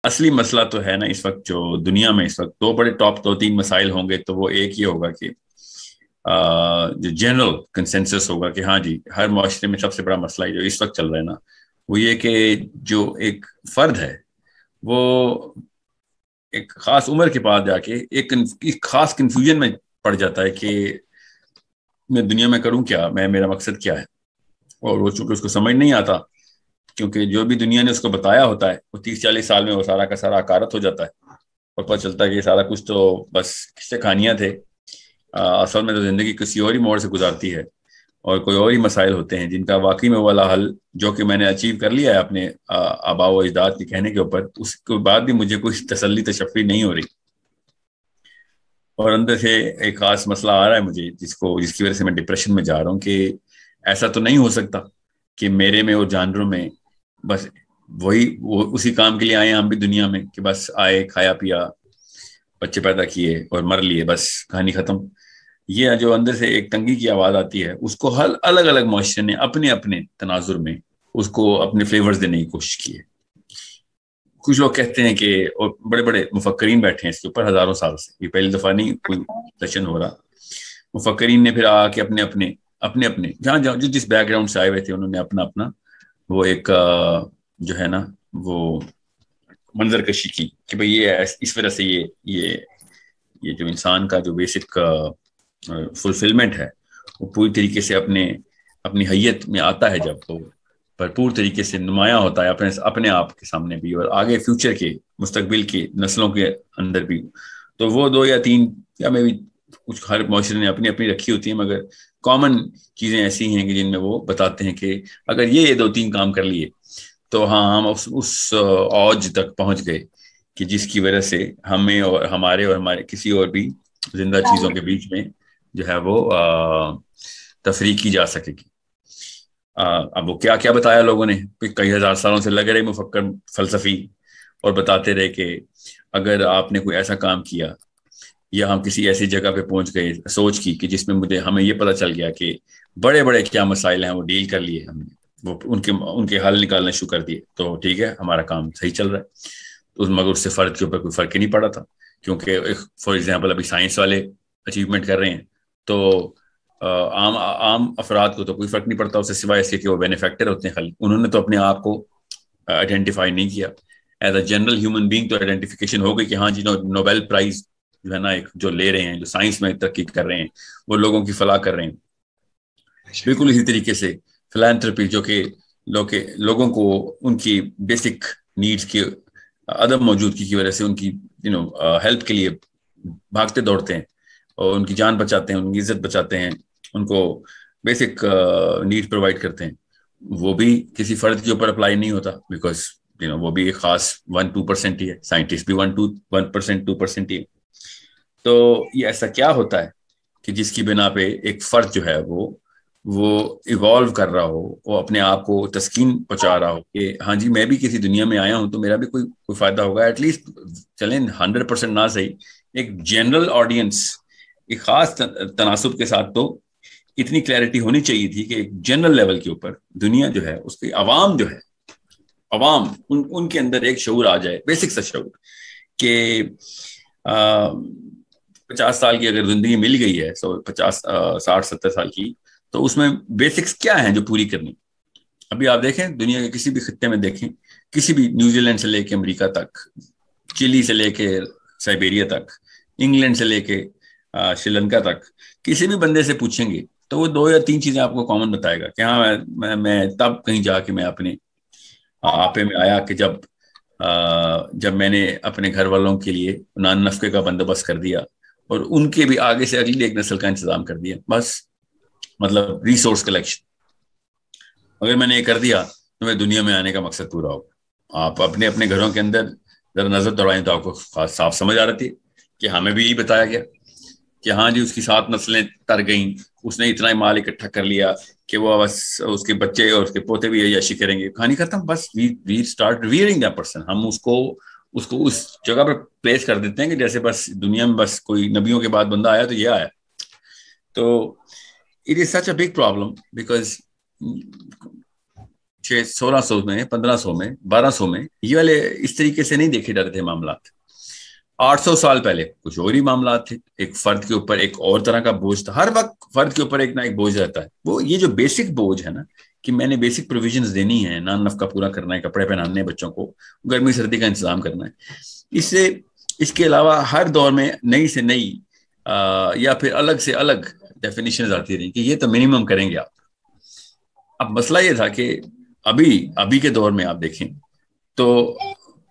اصلی مسئلہ تو ہے نا اس وقت جو دنیا میں اس وقت دو بڑے ٹاپ دو تین مسائل ہوں گے، تو وہ ایک یہ ہوگا کہ جو جنرل کنسنسس ہوگا کہ ہاں جی ہر معاشرے میں سب سے بڑا مسئلہ جو اس وقت چل رہا ہے نا، وہ یہ کہ جو ایک فرد ہے وہ ایک خاص عمر کے بعد جا کے ایک خاص کنفیوژن میں پڑ جاتا ہے کہ میں دنیا میں کروں کیا، میرا مقصد کیا ہے. اور وہ چونکہ اس کو سمجھ نہیں آتا، کیونکہ جو بھی دنیا نے اس کو بتایا ہوتا ہے وہ 30-40 سال میں وہ سارا کا سارا عکارت ہو جاتا ہے، اور پتہ چلتا ہے کہ یہ سارا کچھ تو بس قصے کہانیاں تھے. اصل میں تو زندگی کسی اور ہی موڑ سے گزارتی ہے، اور کوئی اور ہی مسائل ہوتے ہیں جن کا واقعی میں والا حل جو کہ میں نے اچیو کر لیا ہے اپنے آباء و اجداد کے کہنے کے اوپر، اس کے بعد بھی مجھے کوئی تسلی تشفی نہیں ہو رہی. اور اندر سے ایک خاص مسئلہ آ رہا ہے مجھے، جس کی وجہ سے میں ڈپریشن میں جا رہا ہوں، کہ ایسا تو نہیں ہو سکتا کہ میرے میں اور جانوروں میں بس وہ اسی کام کے لیے آئے ہیں ہم بھی دنیا میں، کہ بس آئے، کھایا پیا، بچے پیدا کیے اور مر لیے، بس کہانی ختم. یہ جو اندر سے ایک تنگی کی آواز آتی ہے، اس کو الگ الگ معاشرے نے اپنے اپنے تناظر میں اس کو اپنے فلیورز دینے کی کوشش کی ہے. کچھ لوگ کہتے ہیں کہ، اور بڑے بڑے مفکرین بیٹھے ہیں اس کے اوپر ہزاروں سال سے، یہ پہلی دفعہ نہیں کوئی سیشن ہو رہا. مفکرین نے پھر آ کے اپنے جہاں جو جس بیک گراؤنڈ سے آئے ہوئے تھے، انہوں نے اپنا وہ ایک جو ہے نا وہ منظر کشی کی کہ بھئی یہ اس وجہ سے یہ جو انسان کا جو بیسک فلفلمنٹ ہے وہ پوری طریقے سے اپنی حیت میں آتا ہے، جب وہ بھرپور طریقے سے نمایاں ہوتا ہے اپنے آپ کے سامنے بھی، اور آگے فیوچر کے مستقبل کی نسلوں کے اندر بھی. تو وہ 2 یا 3 یا میں بھی کچھ ہر معاشرے نے اپنی رکھی ہوتی ہیں، مگر کامن چیزیں ایسی ہیں کہ جن میں وہ بتاتے ہیں کہ اگر یہ 2-3 کام کر لیے تو ہاں ہم اس اوج تک پہنچ گئے کہ جس کی وجہ سے ہمیں اور ہمارے کسی اور بھی زندہ چیزوں کے بیچ میں جو ہے وہ تفریق کی جا سکے گی. اب وہ کیا کیا بتایا لوگوں نے، کئی ہزار سالوں سے لگ رہے مفکر فلسفی، اور بتاتے رہے کہ اگر آپ نے کوئی ایسا کام کیا یا ہم کسی ایسی جگہ پہ پہنچ گئے سوچ کی کہ جس میں ہمیں یہ پتہ چل گیا کہ بڑے بڑے کیا مسائل ہیں وہ ڈیل کر لیے ہم نے، وہ ان کے حل نکالنے شروع کر دیے، تو ٹھیک ہے ہمارا کام صحیح چل رہا ہے. مگر اس سے فرد کے اوپر کوئی فرق ہی نہیں پڑا تھا، کیونکہ فار ایگزامپل ابھی سائنس والے اچیومنٹ کر رہے ہیں، تو عام افراد کو تو کوئی فرق نہیں پڑتا اس سے، سوائے اس کے کہ وہ بینیفیکٹر ہوتے ہیں خالی. انہوں نے تو اپنے آپ کو آئیڈینٹیفائی نہیں کیا as a general human being. تو آئیڈینٹیفیکیشن ہو گئی کہ ہاں جی نوبیل پرائز جو ہے نا ایک جو لے رہے ہیں، جو سائنس میں ترقی کر رہے ہیں، وہ لوگوں کی فلاح کر رہے ہیں. بالکل اسی طریقے سے فلانتھرپی جو کہ لوگوں کو ان کی بیسک نیڈز کی عدم موجودگی کی وجہ سے ان کی ہیلپ کے لیے بھاگتے دوڑتے ہیں، اور ان کی جان بچاتے ہیں، ان کی عزت بچاتے ہیں، ان کو بیسک نیڈ پرووائڈ کرتے ہیں، وہ بھی کسی فرد کے اوپر اپلائی نہیں ہوتا، بیکاز وہ بھی ایک خاص 1-2% ہی ہے، سائنٹسٹ بھی 1% 2% ہی ہے. تو یہ ایسا کیا ہوتا ہے کہ جس کی بنا پہ ایک فرد جو ہے وہ ایوالو کر رہا ہو، وہ اپنے آپ کو تسکین پہنچا رہا ہو کہ ہاں جی میں بھی کسی دنیا میں آیا ہوں تو میرا بھی کوئی فائدہ ہوگا. ایٹ لیسٹ چلیں 100% نہ صحیح، ایک جنرل آڈینس ایک خاص تناسب کے ساتھ تو اتنی کلیئرٹی ہونی چاہیے تھی کہ ایک جنرل لیول کے اوپر دنیا جو ہے اس کی عوام جو ہے، ان کے اندر ایک شعور آ جائے، بیسک سا شعور کہ 50 سال کی اگر زندگی مل گئی ہے، 60-70 سال کی، تو اس میں بیسکس کیا ہیں جو پوری کرنی. ابھی آپ دیکھیں دنیا کے کسی بھی خطے میں دیکھیں، کسی بھی نیوزی لینڈ سے لے کے امریکہ تک، چلی سے لے کے سائبیریا تک، انگلینڈ سے لے کے شری لنکا تک، کسی بھی بندے سے پوچھیں گے تو وہ 2 یا 3 چیزیں آپ کو کامن بتائے گا کہ ہاں میں تب کہیں جا کے میں اپنے آپے میں آیا کہ جب میں نے اپنے گھر والوں کے لیے نان نفقے کا بندوبست کر دیا، اور ان کے بھی آگے سے اگلی ایک نسل کا انتظام کر دیا. بس مطلب ریسورس کلیکشن. اگر میں نے یہ کر دیا تو میں دنیا میں آنے کا مقصد پورا ہوگا. آپ اپنے گھروں کے اندر ذرا نظر دوڑائیں تو آپ کو صاف سمجھ آ رہی تھی کہ ہمیں بھی یہی بتایا گیا کہ ہاں جی اس کی 7 نسلیں تر گئیں، اس نے اتنا ہی مال اکٹھا کر لیا کہ وہ بس اس کے بچے اور اس کے پوتے بھی عیاشی کریں گے، کہانی ختم. بس we start rearing that person. ہم اس کو اس جگہ پر پلیس کر دیتے ہیں کہ جیسے بس دنیا میں بس کوئی نبیوں کے بعد بندہ آیا تو یہ آیا. تو it is such a big problem, because 1600 میں 1500 میں 1200 میں یہ والے اس طریقے سے نہیں دیکھے جاتے تھے معاملات. 800 سال پہلے کچھ اور ہی معاملات تھے. ایک فرد کے اوپر ایک اور طرح کا بوجھ تھا. ہر وقت فرد کے اوپر ایک نہ ایک بوجھ رہتا ہے. وہ یہ جو بیسک بوجھ ہے نا کہ میں نے بیسک پروویژنز دینی ہے, نان نفقہ پورا کرنا ہے, کپڑے پہنانے ہیں بچوں کو, گرمی سردی کا انتظام کرنا ہے. اس کے علاوہ ہر دور میں نئی سے نئی یا پھر الگ سے الگ ڈیفینیشنز آتی رہی کہ یہ تو منیمم کریں گے آپ. اب مسئلہ یہ تھا کہ ابھی کے دور میں آپ دیکھیں تو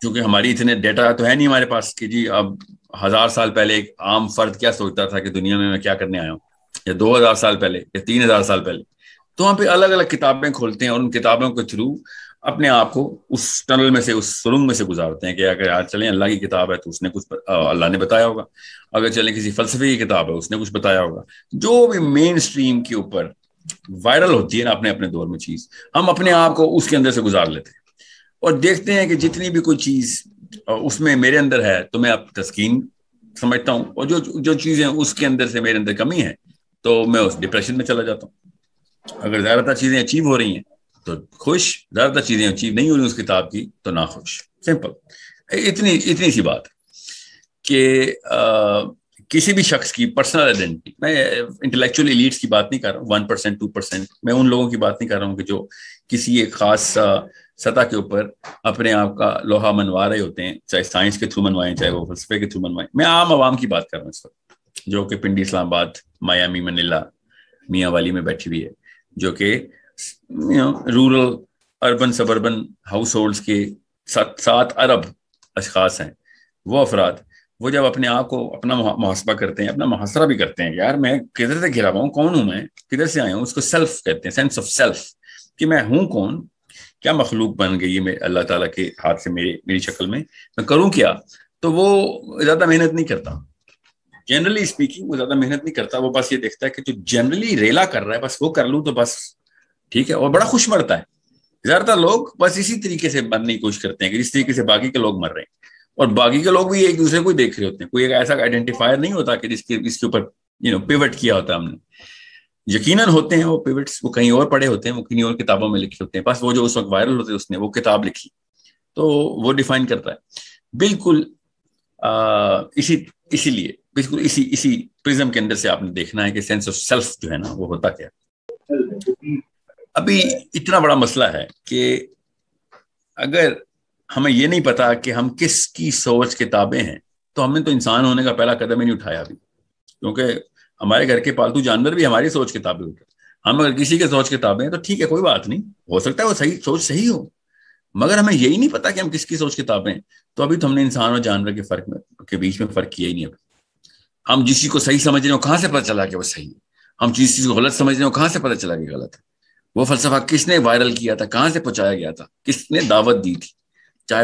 چونکہ ہماری اتنے ڈیٹا تو ہے نہیں ہمارے پاس کہ جی اب 1000 سال پہلے ایک عام فرد کیا سوچتا تھا کہ دنیا میں کیا کرنے آیا ہوں, یا 2000 سال پہلے یا 3000 سال پہلے. تو ہم پہ الگ الگ کتابیں کھولتے ہیں اور ان کتابوں کے تھرو اپنے آپ کو اس ٹنل میں سے, اس سرنگ میں سے گزارتے ہیں کہ اگر آج چلیں اللہ کی کتاب ہے تو اس نے کچھ اللہ نے بتایا ہوگا, اگر چلیں کسی فلسفے کی کتاب ہے اس نے کچھ بتایا ہوگا. جو بھی مین سٹریم کے اوپر وائرل ہوتی ہے نا اپنے اپنے دور میں چیز, ہم اپنے آپ کو اس کے اندر سے گزار لیتے ہیں اور دیکھتے ہیں کہ جتنی بھی کوئی چیز اس میں میرے اندر ہے تو میں اب تسکین سمجھتا ہوں, اور جو چیزیں اس کے اندر سے میرے اندر کمی ہے تو میں اس ڈپریشن میں چلا جاتا ہوں. اگر زیادہ تر چیزیں اچیو ہو رہی ہیں تو خوش, زیادہ تر چیزیں اچیو نہیں ہو رہی اس کتاب کی تو ناخوش. سمپل اتنی سی بات کہ کسی بھی شخص کی پرسنل آئیڈینٹی, میں انٹلیکچوئل ایلیٹس کی بات نہیں کر رہا ہوں 1% 2%, میں ان لوگوں کی بات نہیں کر رہا ہوں کہ جو کسی ایک خاص سطح کے اوپر اپنے آپ کا لوہا منوا رہے ہوتے ہیں, چاہے سائنس کے تھرو منوائیں چاہے وہ فلسفے کے تھرو منوائیں. میں عام عوام کی بات کر رہا ہوں اس وقت, جو کہ پنڈی اسلام آباد, میامی, منیلا, میاں والی میں بیٹھی ہوئی ہے, جو کہ rural urban suburban house holds کے 7 ارب اشخاص ہیں. وہ افراد وہ جب اپنے آپ کو اپنا محاسبہ کرتے ہیں, اپنا محاصرہ بھی کرتے ہیں, یار میں کدھر سے گھرا ہوا ہوں, کون ہوں میں, کدھر سے آیا ہوں, اس کو سیلف کہتے ہیں, سینس آف سیلف, کہ میں ہوں کون, کیا مخلوق بن گئی ہے اللہ تعالیٰ کے ہاتھ سے میری شکل میں کروں کیا. تو وہ زیادہ محنت نہیں کرتا, جنرلی اسپیکنگ وہ زیادہ محنت نہیں کرتا. وہ بس یہ دیکھتا ہے کہ جو جنرلی ریلا کر رہا ہے بس وہ کر لوں تو بس ٹھیک ہے, اور بڑا خوش مرتا ہے. زیادہ تر لوگ بس اسی طریقے سے مرنے کی کوشش کرتے ہیں کہ جس طریقے سے باقی کے لوگ مر رہے ہیں, اور باقی کے لوگ بھی ایک دوسرے کو دیکھ رہے ہوتے ہیں. کوئی ایک ایسا آئیڈینٹیفائر نہیں ہوتا کہ اس کے اوپر پیوٹ کیا ہوتا ہے ہم نے. یقیناً ہوتے ہیں وہ پیوٹس, وہ کہیں اور پڑھے ہوتے ہیں, وہ کہیں اور کتابوں میں لکھے ہوتے ہیں, بس وہ جو اس وقت وائرل ہوتے ہیں اس نے وہ کتاب لکھی تو وہ ڈیفائن کرتا ہے. بالکل اسی لیے بالکل اسی پرزم کے اندر سے آپ نے دیکھنا ہے کہ سینس آف سیلف جو ہے نا وہ ہوتا کیا. ابھی اتنا بڑا مسئلہ ہے کہ اگر ہمیں یہ نہیں پتا کہ ہم کس کی سوچ کتابیں ہیں تو ہم نے تو انسان ہونے کا پہلا قدم ہی نہیں اٹھایا ابھی, کیونکہ ہمارے گھر کے پالتو جانور بھی ہماری سوچ کتابیں ہوتے ہیں. ہم اگر کسی کے سوچ کتابیں ہیں تو ٹھیک ہے, کوئی بات نہیں, ہو سکتا ہے وہ سوچ صحیح ہو, مگر ہمیں یہی نہیں پتا کہ ہم کس کی سوچ کتابیں ہیں. تو ابھی تو ہم نے انسان اور جانور کے بیچ میں فرق کیا ہی نہیں. ابھی ہم جس چیز کو صحیح سمجھ رہے ہیں کہاں سے پتہ چلا کہ وہ صحیح ہے, ہم جس چیز کو غلط سمجھ رہے ہیں کہاں سے پتہ چلا کہ غلط ہے. وہ فلسفہ کس نے وائرل کیا تھا, کہاں سے پہنچایا گیا تھا, کس نے دعوت دی تھی, چاہے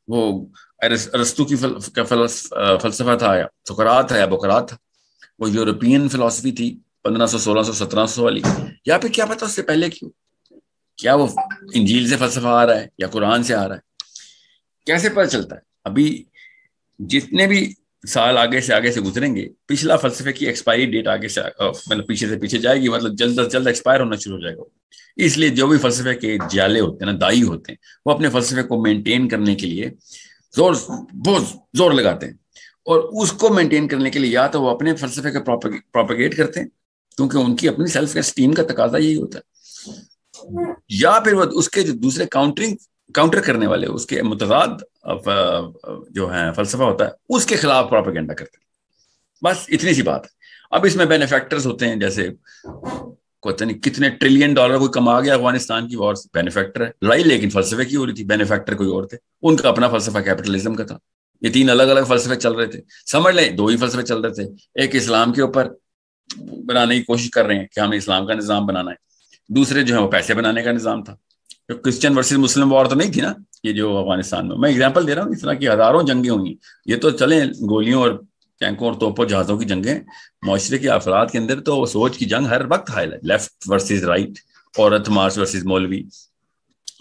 وہ ارسطو کی فلسفہ تھا یا سقراط تھا یا بقراط تھا, وہ یورپین فلسفی تھی 1500 1600 1700 والی, یا پھر کیا پتا اس سے پہلے کیوں, کیا وہ انجیل سے فلسفہ آ رہا ہے یا قرآن سے آ رہا ہے, کیسے پتہ چلتا ہے. ابھی جتنے بھی سال آگے سے گزریں گے پچھلا فلسفے کی ایکسپائری ڈیٹ آگے سے مطلب پیچھے سے پیچھے جائے گی, مطلب جلد از جلد ایکسپائر ہونا شروع ہو جائے گا. اس لیے جو بھی فلسفے کے جالے ہوتے ہیں نا, دائی ہوتے ہیں, وہ اپنے فلسفے کو مینٹین کرنے کے لیے بہت زور لگاتے ہیں, اور اس کو مینٹین کرنے کے لیے یا تو وہ اپنے فلسفے کا پروپیگیٹ کرتے ہیں کیونکہ ان کی اپنی سیلف اسٹیم کا تقاضا یہی ہوتا ہے, یا پھر وہ اس کے جو دوسرے کاؤنٹر کرنے والے اس کے متضاد جو ہیں فلسفہ ہوتا ہے اس کے خلاف پروپیگنڈا کرتے ہیں. بس اتنی سی بات ہے. اب اس میں بینیفیکٹرز ہوتے ہیں, جیسے کتنے $1 ٹریلین کوئی کما گیا افغانستان کی وار سے, بینیفیکٹر ہے. لڑائی لیکن فلسفے کی ہو رہی تھی, بینیفیکٹر کوئی اور تھے, ان کا اپنا فلسفہ کیپٹلزم کا تھا. یہ 3 الگ الگ فلسفے چل رہے تھے, سمجھ لیں 2 ہی فلسفے چل رہے تھے. ایک اسلام کے اوپر بنانے کی کوشش کر رہے ہیں کہ ہمیں اسلام کا نظام بنانا ہے, دوسرے جو ہے وہ پیسے بنانے کا نظام تھا. کرسچن ورسز مسلم وار تو نہیں تھی نا یہ جو افغانستان میں ایگزامپل دے رہا ہوں, اس طرح کی ہزاروں جنگیں ہوئی. یہ تو چلیں گولیوں اور ٹینکوں اور توپوں جہازوں کی جنگیں, معاشرے کے افراد کے اندر تو سوچ کی جنگ ہر وقت حائل ہے. لیفٹ ورسز رائٹ, عورت مارس ورسز مولوی,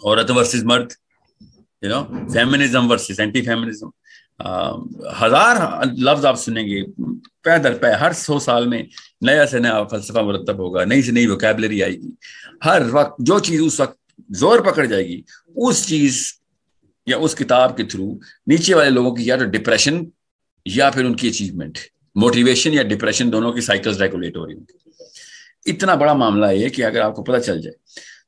عورت ورسز مرد, فیمنزم ورسز اینٹی فیمنزم. 1000 لفظ آپ سنیں گے پے در پے, ہر 100 سال میں نیا سے نیا فلسفہ مرتب ہوگا, نئی سے نئی ووکیبلری آئے گی. ہر وقت جو چیز اس وقت زور پکڑ جائے گی اس چیز یا اس کتاب کے تھرو نیچے والے لوگوں کی یا تو ڈپریشن یا پھر ان کی اچیومنٹ، موٹیویشن یا ڈپریشن دونوں کی سائیکلز ریگولیٹ ہو رہی ہیں۔ اتنا بڑا معاملہ ہے کہ اگر آپ کو پتہ چل جائے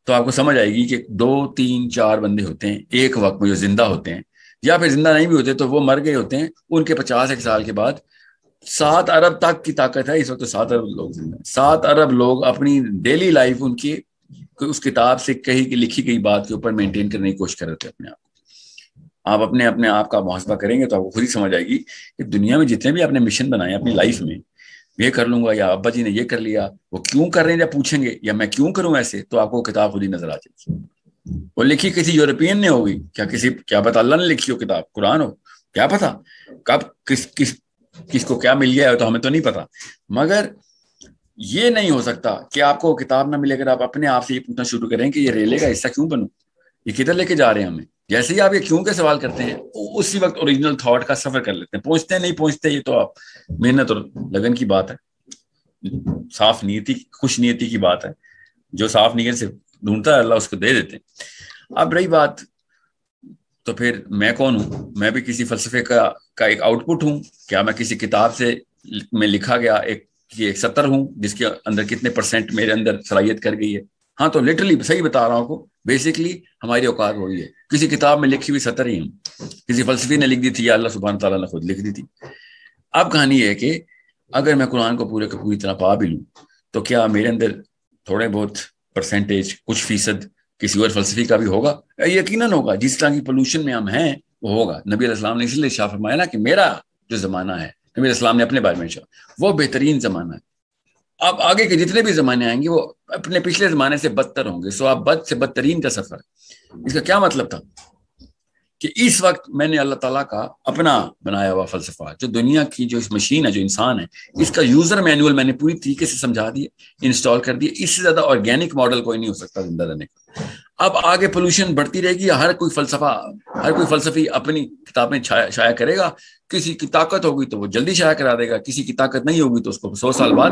تو آپ کو سمجھ آئے گی کہ 2 3 4 بندے ہوتے ہیں ایک وقت میں جو زندہ ہوتے ہیں، یا پھر زندہ نہیں بھی ہوتے تو وہ مر گئے ہوتے ہیں، ان کے 50 سال کے بعد 7 ارب تک کی طاقت ہے اس وقت، تو 7 ارب لوگ زندہ ہیں، 7 ارب لوگ اپنی ڈیلی لائف ان کی اس کتاب سے کہیں لکھی گئی بات کے اوپر مینٹین کرنے کی کوشش کر رہے تھے اپنے آپ کو۔ آپ اپنے آپ کا محاسبہ کریں گے تو آپ کو خود ہی سمجھ آئے گی کہ دنیا میں جتنے بھی آپ نے مشن بنائے اپنی لائف میں، یہ کر لوں گا یا ابا جی نے یہ کر لیا، وہ کیوں کر رہے ہیں جب پوچھیں گے یا میں کیوں کروں ایسے، تو آپ کو کتاب خود ہی نظر آ جائے گی۔ وہ لکھی کسی یورپین نے ہوگی، کیا پتا اللہ نے لکھی ہو کتاب، قرآن ہو، کیا پتا کب کس کو کیا مل گیا ہے تو ہمیں تو نہیں پتا، مگر یہ نہیں ہو سکتا کہ آپ کو کتاب نہ ملے اگر آپ اپنے آپ سے یہ پوچھنا شروع کریں کہ یہ ریلے کا حصہ کیوں بنوں، یہ کدھر لے کے جا رہے ہیں ہمیں۔ جیسے ہی آپ یہ کیوں کے سوال کرتے ہیں اسی وقت اوریجنل تھاٹ کا سفر کر لیتے ہیں، پہنچتے ہیں نہیں پہنچتے یہ تو آپ محنت اور لگن کی بات ہے، صاف نیتی خوش نیتی کی بات ہے، جو صاف نیت سے ڈھونڈتا ہے اللہ اس کو دے دیتے ہیں۔ اب رہی بات تو پھر میں کون ہوں؟ میں بھی کسی فلسفے کا ایک آؤٹ پٹ ہوں، کیا میں کسی کتاب سے میں لکھا گیا ایک 70 ہوں جس کے اندر کتنے % میرے اندر صلاحیت کر گئی ہے؟ ہاں تو لٹرلی صحیح بتا رہا ہوں کو، بیسکلی ہماری اوقات وہی ہے، کسی کتاب میں لکھی ہوئی 70 ہی ہوں، کسی فلسفی نے لکھ دی تھی یا اللہ سبحانہ تعالیٰ نے خود لکھ دی تھی۔ اب کہانی یہ ہے کہ اگر میں قرآن کو پوری طرح پا بھی لوں تو کیا میرے اندر تھوڑے بہت % کچھ فیصد کسی اور فلسفی کا بھی ہوگا؟ یقیناً ہوگا، جس طرح کی پولوشن میں ہم ہیں وہ ہوگا۔ نبی علیہ السلام نے اس لیے شاہ فرمایا نا کہ میرا جو زمانہ ہے، نبی علیہ السلام نے اپنے بارے میں شاہ، وہ بہترین زمانہ ہے۔ اب آگے کے جتنے بھی زمانے آئیں گے وہ اپنے پچھلے زمانے سے بدتر ہوں گے، سو آپ بد سے بدترین کا سفر۔ اس کا کیا مطلب تھا کہ اس وقت میں نے اللہ تعالیٰ کا اپنا بنایا ہوا فلسفہ، جو دنیا کی جو اس مشین ہے، جو انسان ہے، اس کا یوزر مینول میں نے پوری طریقے سے سمجھا دیا، انسٹال کر دیا۔ اس سے زیادہ آرگینک ماڈل کوئی نہیں ہو سکتا زندہ رہنے کا۔ اب آگے پولوشن بڑھتی رہے گی، ہر کوئی فلسفی اپنی کتابیں شائع کرے گا، کسی کی طاقت ہوگی تو وہ جلدی شائع کرا دے گا، کسی کی طاقت نہیں ہوگی تو اس کو 100 سال بعد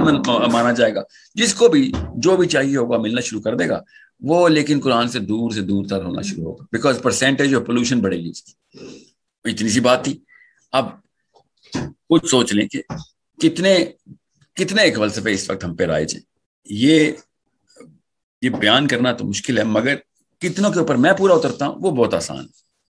مانا جائے گا، جس کو بھی جو بھی چاہیے ہوگا ملنا شروع کر دے گا وہ، لیکن قرآن سے دور تر ہونا شروع ہوگا، بیکاز % آف پولوشن بڑھے گی اس کی۔ اتنی سی بات تھی۔ اب کچھ سوچ لیں کہ کتنے ایک فلسفے اس وقت ہم پہ رائج ہیں۔ یہ بیان کرنا تو مشکل ہے، مگر کتنوں کے اوپر میں پورا اترتا ہوں وہ بہت آسان ہے۔